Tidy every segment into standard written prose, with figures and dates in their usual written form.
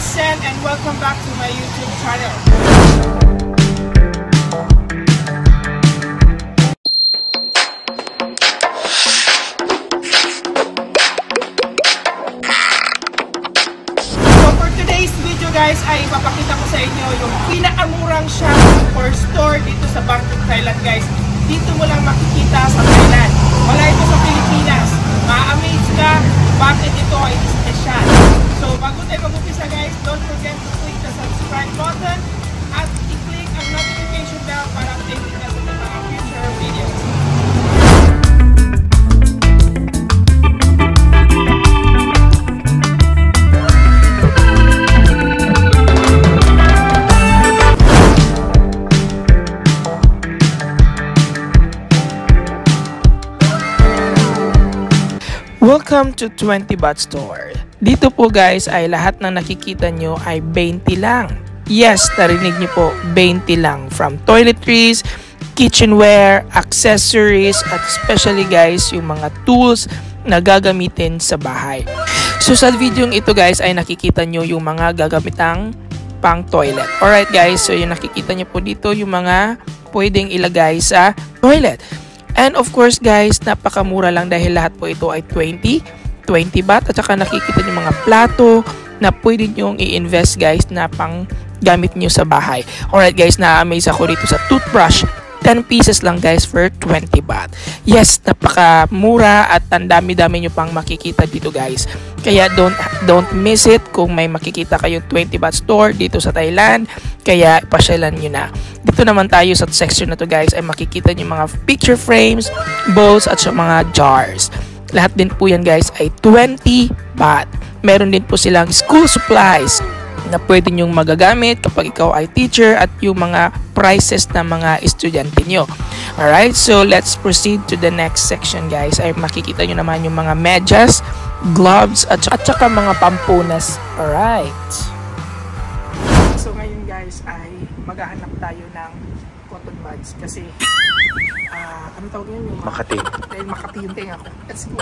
is Sen and welcome back to my YouTube channel. So for today's video guys ay ipapakita ko sa inyo yung pinakamurang shop or store dito sa Bangkok, Thailand guys. Dito mo lang makikita sa Thailand. Wala ito sa Pilipinas. Ma-amaze ka bakit ito ay special. So bago tayo mag-umpisa guys, don't forget to click the subscribe button at i-click ang notification bell para updated ka sa mga future videos. Welcome to 20 Baht Store. Dito po guys ay lahat ng nakikita nyo ay 20 lang. Yes, narinig nyo po, 20 lang. From toiletries, kitchenware, accessories, at especially guys yung mga tools na gagamitin sa bahay. So sa video ito guys ay nakikita nyo yung mga gagamitang pang toilet. Alright guys, so yung nakikita nyo po dito yung mga pwedeng ilagay sa toilet. And of course guys, napakamura lang dahil lahat po ito ay 20 baht. At saka nakikita nyo mga plato na pwede nyo i-invest guys na pang gamit nyo sa bahay. Alright guys, na-amaze ako dito sa toothbrush. 10 pieces lang guys for 20 baht. Yes, napakamura at ang dami-dami nyo pang makikita dito guys. Kaya don't miss it kung may makikita kayong 20 baht store dito sa Thailand. Kaya pasyalan nyo na. Dito naman tayo sa section na to guys ay makikita nyo mga picture frames, bowls at sa mga jars. Lahat din po yan guys ay 20 baht. Meron din po silang school supplies na pwede nyong magagamit kapag ikaw ay teacher at yung mga prices ng mga estudyante nyo. Alright, so let's proceed to the next section guys. Ay makikita nyo naman yung mga medyas, gloves at saka mga pampunas. Alright. So ngayon guys ay maghahanap tayo ng cotton buds kasi ano tawag yun? Makati. Dahil Makati yung tenga ko. Let's go.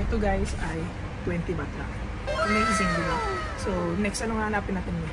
Ito guys ay 20 baht lang. Amazing, diba? So, next ano nga hanapin natin niya?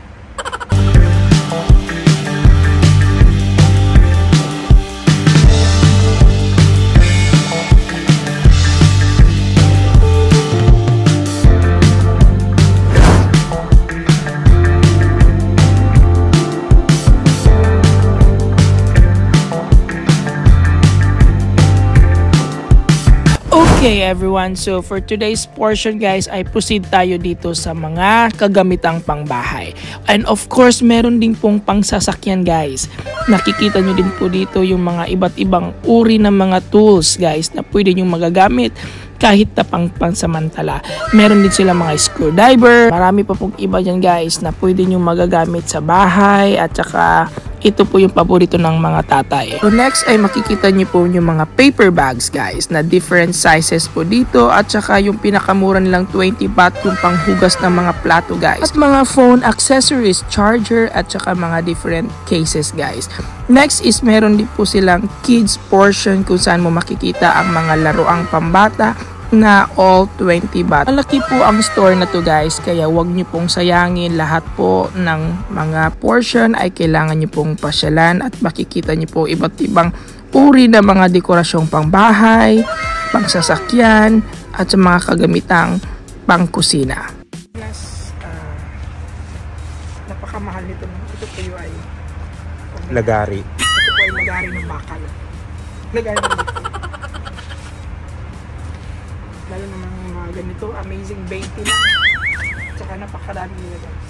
Okay everyone, so for today's portion guys ay proceed tayo dito sa mga kagamitang pangbahay. And of course, meron din pong pangsasakyan guys. Nakikita nyo din po dito yung mga iba't ibang uri ng mga tools guys na pwede nyo magagamit kahit na pansamantala. Meron din sila mga screwdriver. Marami pa pong iba dyan guys na pwede nyo magagamit sa bahay at saka ito po yung paborito ng mga tatay. So next ay makikita nyo po yung mga paper bags guys na different sizes po dito at saka yung pinakamura nilang 20 baht yung panghugas ng mga plato guys. At mga phone accessories, charger at saka mga different cases guys. Next is meron din po silang kids portion kung saan mo makikita ang mga laruang pambata na all 20 baht. Malaki po ang store na to guys, kaya wag nyo pong sayangin. Lahat po ng mga portion ay kailangan nyo pong pasyalan at makikita nyo po iba't ibang uri na mga dekorasyong pangbahay, pangsasakyan at sa mga kagamitang pangkusina. Plus, napakamahal nito. Ito po yung ay lagari. Ito po ay lagari ng bakal. Lagari ng bakal. Lalo naman mga ganito, amazing 20 lang. Tsaka napakarami nila guys.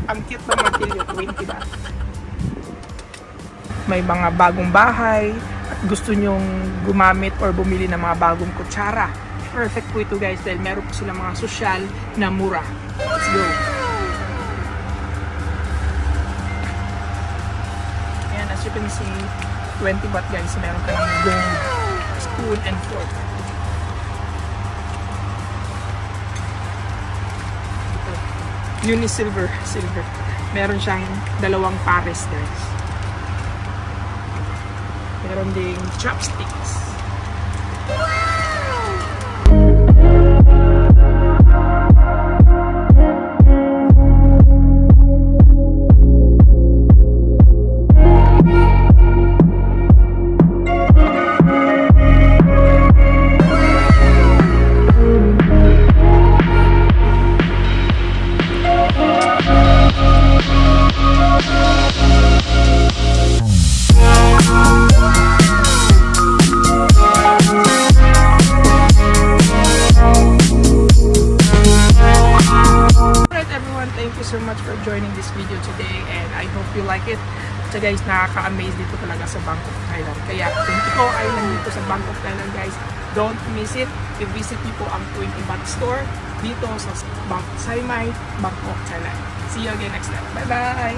Ang cute ng martilyo, 20 baht. May mga bagong bahay at gusto nyong gumamit or bumili ng mga bagong kutsara. Perfect po ito guys dahil meron po sila mga sosyal na mura. Let's go! Ayan, as you can see, 20 baht guys, meron ka ng gold spoon and fork. Ito, Unisilver, silver. Meron siyang dalawang pares guys. Meron ding chopsticks. Thank you so much for joining this video today and I hope you like it. So guys, nakaka-amaze dito talaga sa Bangkok, Thailand. Kaya kung ikaw ay nandito sa Bangkok, Thailand guys, don't miss it. I-visit niyo po ang 20 baht store dito sa Bangkok Sari Mai, Bangkok, Thailand. See you again next time. Bye-bye!